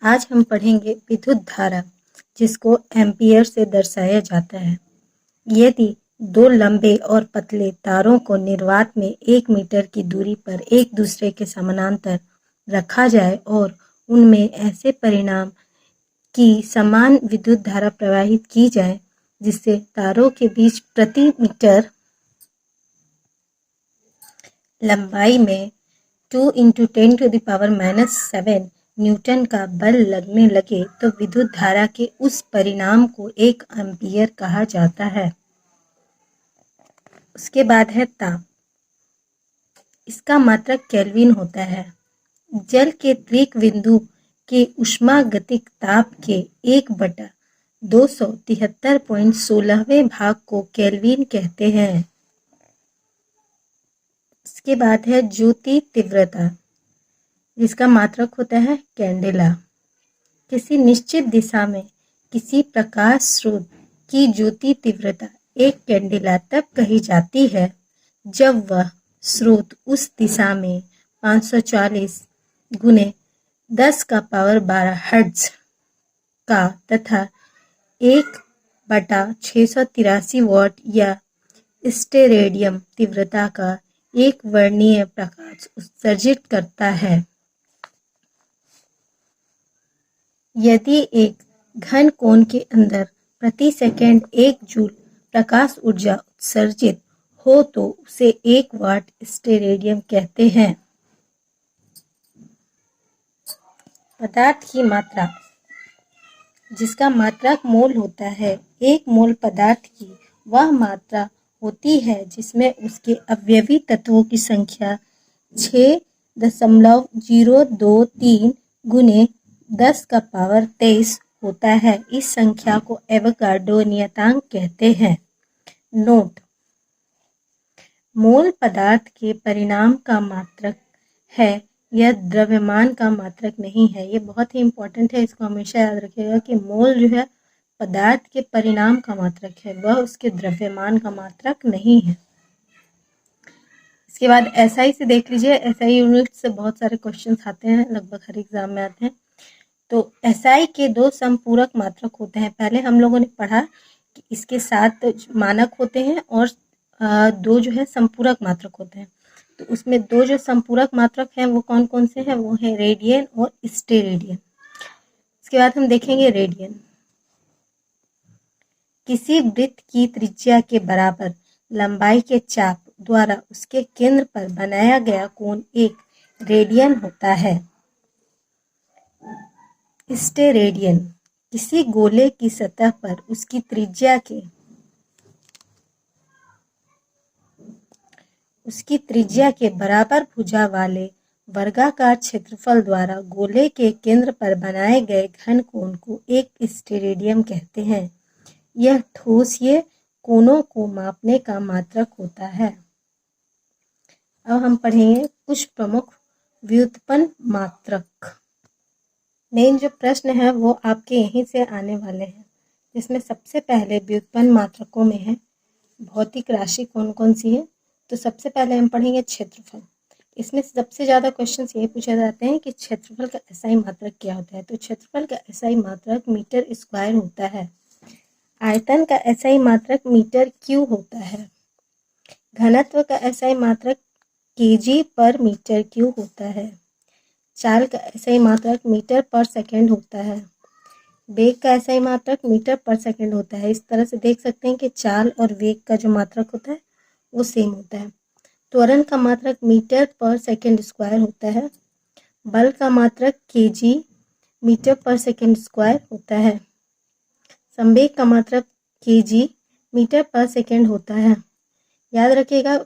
आज हम पढ़ेंगे विद्युत धारा, जिसको एम्पियर से दर्शाया जाता है। यदि दो लंबे और पतले तारों को निर्वात में 1 मीटर की दूरी पर एक दूसरे के समानांतर रखा जाए और उनमें ऐसे परिणाम की समान विद्युत धारा प्रवाहित की जाए जिससे तारों के बीच प्रति मीटर लंबाई में 2 × 10⁻⁻7 न्यूटन का बल लगने लगे तो विद्युत धारा के उस परिणाम को 1 एम्पियर कहा जाता है। उसके बाद है ताप। इसका मात्रक केल्विन होता है। जल के त्रिक बिंदु के उष्मागतिक ताप के 1/273.16वें भाग को केल्विन कहते हैं। इसके बाद है ज्योति तीव्रता, जिसका मात्रक होता है कैंडेला। किसी निश्चित दिशा में किसी प्रकाश स्रोत की ज्योति तीव्रता एक कैंडेला तब कही जाती है जब वह स्रोत उस दिशा में 540 × 10⁻12 हर्ट्ज का तथा 1/683 वाट या स्टेरेडियम तीव्रता का एक वर्णीय प्रकाश उत्सर्जित करता है। यदि एक घन कोण के अंदर प्रति सेकंड 1 जूल प्रकाश ऊर्जा उत्सर्जित हो तो उसे 1 वाट स्टेरेडियम कहते हैं। पदार्थ की मात्रा, जिसका मात्रक मोल होता है। 1 मोल पदार्थ की वह मात्रा होती है जिसमें उसके अवयवी तत्वों की संख्या 6.023 × 10⁻23 होता है। इस संख्या को एवोगाड्रो नियतांक कहते हैं। नोट: मोल पदार्थ के परिमाण का मात्रक है, यह द्रव्यमान का मात्रक नहीं है। ये बहुत ही इम्पोर्टेंट है, इसको हमेशा याद रखिएगा कि मोल जो है पदार्थ के परिमाण का मात्रक है, वह उसके द्रव्यमान का मात्रक नहीं है। इसके बाद एसआई से देख लीजिए। एसआई यूनिट से बहुत सारे क्वेश्चंस आते हैं, लगभग हर एग्जाम में आते हैं। तो एसआई के 2 समपूरक मात्रक होते हैं। पहले हम लोगों ने पढ़ा कि इसके 7 मानक होते हैं और 2 जो है संपूरक मात्रक होते हैं। तो उसमें 2 जो संपूरक मात्रक हैं वो कौन कौन से हैं? वो है रेडियन और स्टेरेडियन। इसके बाद हम देखेंगे रेडियन। किसी वृत्त की त्रिज्या के बराबर लंबाई के चाप द्वारा उसके केंद्र पर बनाया गया कोण एक रेडियन होता है। स्टेरेडियन किसी गोले की सतह पर उसकी त्रिज्या के बराबर भुजा वाले वर्गाकार क्षेत्रफल द्वारा गोले के केंद्र पर बनाए गए घन कोण को एक स्टेरेडियन कहते हैं। यह ठोसिये कोणों को मापने का मात्रक होता है। अब हम पढ़ेंगे कुछ प्रमुख व्युत्पन्न मात्रक। मेन जो प्रश्न है वो आपके यहीं से आने वाले हैं, जिसमें सबसे पहले व्युत्पन्न मात्रकों में है भौतिक राशि कौन कौन सी है। तो सबसे पहले हम पढ़ेंगे क्षेत्रफल। इसमें सबसे ज़्यादा क्वेश्चन ये पूछे जाते हैं कि क्षेत्रफल का एसआई मात्रक क्या होता है। तो क्षेत्रफल का एसआई मात्रक मीटर स्क्वायर होता है। आयतन का एसआई मात्रक मीटर क्यूब होता है। घनत्व का एसआई मात्रक केजी पर मीटर क्यूब होता है। चाल का एसआई मात्रक मीटर पर सेकंड होता है। वेग का एसआई मात्रक मीटर पर सेकंड होता है। इस तरह से देख सकते हैं कि चाल और वेग का जो मात्रक होता है वो सेम होता है। त्वरण का मात्रक मीटर पर सेकंड स्क्वायर होता है। बल का मात्रक केजी मीटर पर सेकंड स्क्वायर होता है। संवेग का मात्रक केजी मीटर पर सेकंड होता है। याद रखिएगा,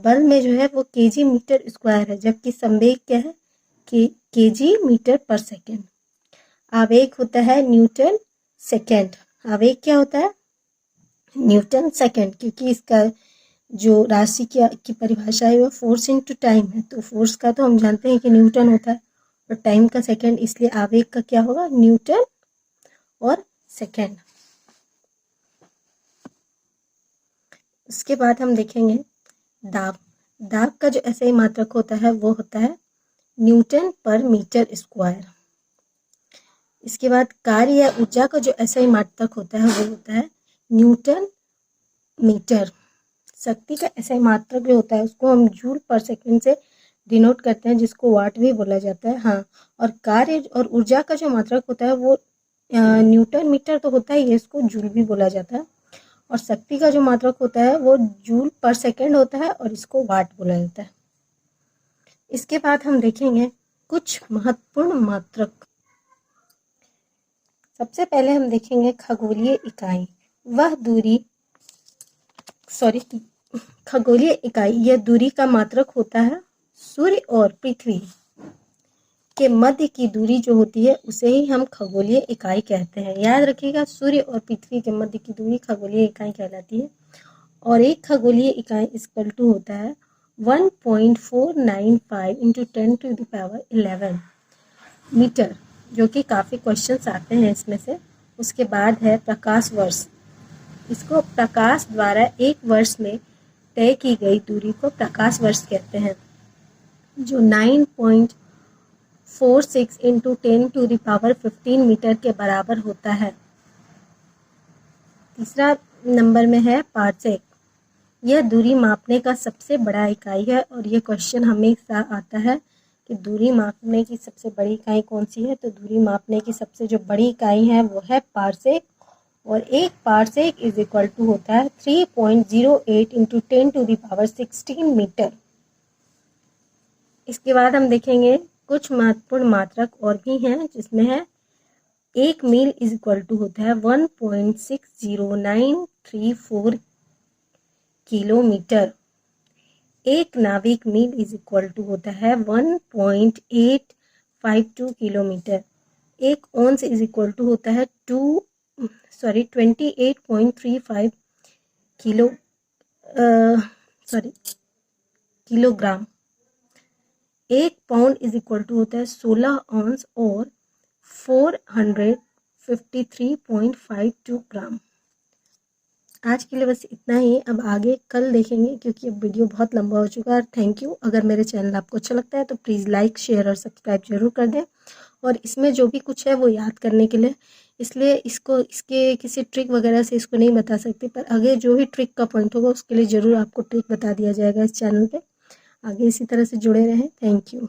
बल में जो है वो केजी मीटर स्क्वायर है, जबकि संवेग क्या है कि केजी मीटर पर सेकंड। आवेग होता है न्यूटन सेकंड। आवेग क्या होता है? न्यूटन सेकंड, क्योंकि इसका जो राशि की परिभाषा है वो फोर्स इनटू टाइम है। तो फोर्स का तो हम जानते हैं कि न्यूटन होता है और टाइम का सेकंड, इसलिए आवेग का क्या होगा? न्यूटन और सेकंड। उसके बाद हम देखेंगे दाब। दाब का जो एसआई मात्रक होता है वो होता है न्यूटन पर मीटर स्क्वायर। इसके बाद कार्य या ऊर्जा का जो SI मात्रक होता है वो होता है न्यूटन मीटर। शक्ति का SI मात्रक जो होता है उसको हम जूल पर सेकंड से डिनोट करते हैं, जिसको वाट भी बोला जाता है। हाँ, और कार्य और ऊर्जा का जो मात्रक होता है वो न्यूटन मीटर तो होता ही है, इसको जूल भी बोला जाता है। और शक्ति का जो मात्रक होता है वो जूल पर सेकंड होता है और इसको वाट बोला जाता है। इसके बाद हम देखेंगे कुछ महत्वपूर्ण मात्रक। सबसे पहले हम देखेंगे खगोलीय इकाई। वह दूरी खगोलीय इकाई यह दूरी का मात्रक होता है। सूर्य और पृथ्वी के मध्य की दूरी जो होती है उसे ही हम खगोलीय इकाई कहते हैं। याद रखिएगा, सूर्य और पृथ्वी के मध्य की दूरी खगोलीय इकाई कहलाती है। और एक खगोलीय इकाई इक्वल टू होता है 1.495 × 10⁻11 मीटर, जो कि काफ़ी क्वेश्चंस आते हैं इसमें से। उसके बाद है प्रकाश वर्ष। इसको प्रकाश द्वारा एक वर्ष में तय की गई दूरी को प्रकाश वर्ष कहते हैं, जो 9.46 × 10⁻15 मीटर के बराबर होता है। तीसरा नंबर में है पारसेक। यह दूरी मापने का सबसे बड़ा इकाई है और यह क्वेश्चन हमेशा आता है कि दूरी मापने की सबसे बड़ी इकाई कौन सी है। तो दूरी मापने की सबसे जो बड़ी इकाई है वो है पारसेक, और एक पारसेक इज इक्वल टू होता है 3.08 × 10⁻16 मीटर। इसके बाद हम देखेंगे कुछ महत्वपूर्ण मात्रक और भी हैं, जिसमें है एक मील इज इक्वल टू होता है 1.60934 किलोमीटर। एक नाविक मील इज इक्वल टू होता है 1.852 किलोमीटर। एक ओंस इज इक्वल टू होता है 28.35 किलोग्राम। एक पाउंड इज इक्वल टू होता है 16 ऑन्स और 453.52 ग्राम। आज के लिए बस इतना ही। अब आगे कल देखेंगे, क्योंकि अब वीडियो बहुत लंबा हो चुका है। Thank you. अगर मेरे चैनल आपको अच्छा लगता है तो प्लीज़ लाइक, शेयर और सब्सक्राइब जरूर कर दें। और इसमें जो भी कुछ है वो याद करने के लिए, इसलिए इसके किसी ट्रिक वगैरह से इसको नहीं बता सकती, पर आगे जो भी ट्रिक का पॉइंट होगा उसके लिए ज़रूर आपको ट्रिक बता दिया जाएगा इस चैनल पे। आगे इसी तरह से जुड़े रहें। Thank you.